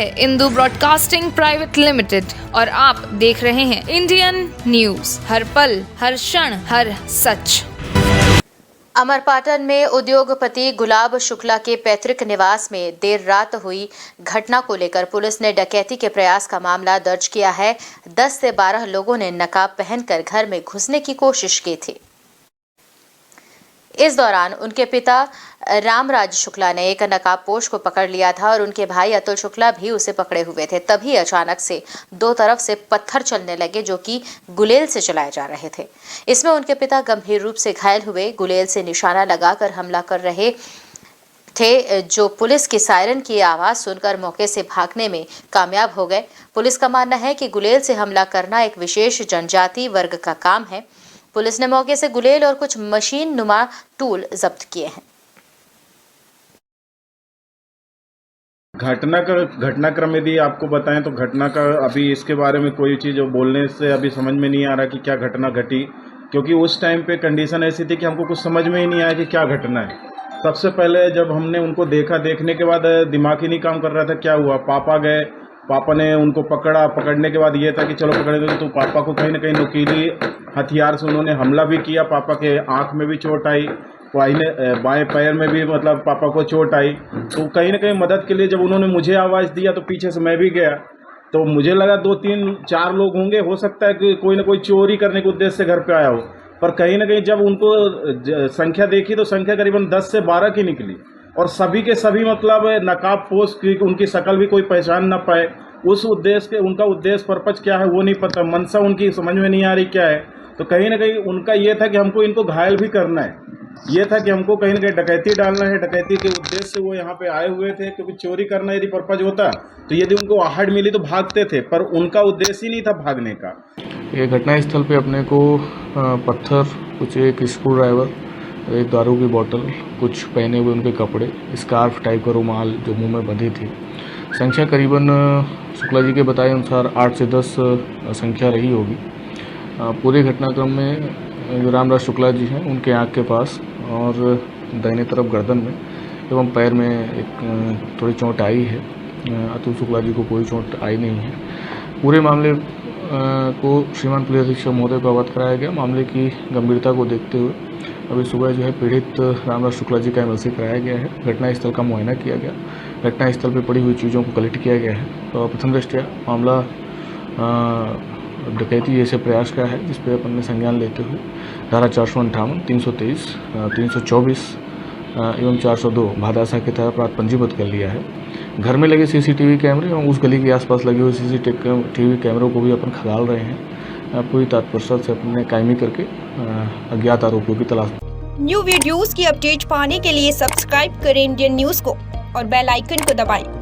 है Indu broadcasting private limited और आप देख रहे हैं इंडियन न्यूज, हर पल, हर क्षण, हर सच। अमरपाटन में उद्योगपति गुलाब शुक्ला के पैतृक निवास में देर रात हुई घटना को लेकर पुलिस ने डकैती के प्रयास का मामला दर्ज किया है। 10 से 12 लोगों ने नकाब पहनकर घर में घुसने की कोशिश की थी। इस दौरान उनके पिता रामराज शुक्ला ने एक नकाबपोश को पकड़ लिया था और उनके भाई अतुल शुक्ला भी उसे पकड़े हुए थे। तभी अचानक से दो तरफ से पत्थर चलने लगे जो कि गुलेल से चलाए जा रहे थे। इसमें उनके पिता गंभीर रूप से घायल हुए। गुलेल से निशाना लगाकर हमला कर रहे थे जो पुलिस की सायरन की आवाज सुनकर मौके से भागने में कामयाब हो गए। पुलिस का मानना है कि गुलेल से हमला करना एक विशेष जनजाति वर्ग का काम है। पुलिस ने मौके से गुलेल और कुछ मशीन नुमा टूल जब्त किए हैं। घटनाक्रम यदि आपको बताएं तो घटना का अभी इसके बारे में कोई चीज़ बोलने से अभी समझ में नहीं आ रहा कि क्या घटना घटी, क्योंकि उस टाइम पे कंडीशन ऐसी थी कि हमको कुछ समझ में ही नहीं आया कि क्या घटना है। सबसे पहले जब हमने उनको देखा, देखने के बाद दिमाग ही नहीं काम कर रहा था क्या हुआ। पापा गए, पापा ने उनको पकड़ने के बाद ये था कि चलो पकड़ेंगे, तो पापा को कहीं ना कहीं नुकीली हथियार से उन्होंने हमला भी किया। पापा के आँख में भी चोट आई, बाएं पैर में भी मतलब पापा को चोट आई। तो कहीं ना कहीं मदद के लिए जब उन्होंने मुझे आवाज़ दिया तो पीछे से मैं भी गया। तो मुझे लगा 2-3-4 लोग होंगे, हो सकता है कि कोई ना कोई चोरी करने के उद्देश्य से घर पे आया हो। पर कहीं ना कहीं जब उनको संख्या देखी तो संख्या करीबन 10 से 12 की निकली और सभी के सभी मतलब नकाबपोश की, उनकी शक्ल भी कोई पहचान ना पाए। उस उद्देश्य के उनका उद्देश्य पर्पज क्या है वो नहीं पता, मंशा उनकी समझ में नहीं आ रही क्या है। तो कहीं ना कहीं उनका ये था कि हमको इनको घायल भी करना है, ये था कि हमको कहीं ना कहीं डकैती डालना है। डकैती के उद्देश्य से वो यहाँ पे आए हुए थे, क्योंकि चोरी करना यदि पर्पज होता तो यदि उनको आहट मिली तो भागते थे, पर उनका उद्देश्य ही नहीं था भागने का। ये घटनास्थल पे अपने को पत्थर, कुछ एक स्क्रू ड्राइवर, एक दारू की बोतल, कुछ पहने हुए उनके कपड़े, स्कार्फ टाइप का रुमाल जो मुंह में बंधी थी। संख्या करीबन शुक्ला जी के बताए अनुसार 8 से 10 संख्या रही होगी। पूरे घटनाक्रम में जो रामराज शुक्ला जी हैं उनके आँख के पास और दाहिने तरफ गर्दन में एवं पैर में एक थोड़ी चोट आई है। अतुल शुक्ला जी को कोई चोट आई नहीं है। पूरे मामले को श्रीमान पुलिस अधीक्षक महोदय को अवगत कराया गया। मामले की गंभीरता को देखते हुए अभी सुबह जो है पीड़ित रामराज शुक्ला जी का एमएलसी कराया गया है। घटनास्थल का मुआयना किया गया, घटनास्थल पर पड़ी हुई चीज़ों को कलेक्ट किया गया है। तो प्रथम दृष्टया मामला डकैती जैसे प्रयास का है, जिस पर अपन ने संज्ञान लेते हुए धारा 458, 323, 324 एवं 402 भादासा के तहत अपराध पंजीबद्ध कर लिया है। घर में लगे सीसीटीवी कैमरे एवं उस गली के आसपास लगे हुए सीसीटीवी कैमरों को भी अपन खंगाल रहे हैं। पूरी तत्परता से अपने कायमी करके अज्ञात आरोपियों की तलाश। न्यू वीडियोस की अपडेट पाने के लिए सब्सक्राइब करें इंडियन न्यूज को और बेल आइकन को दबाएं।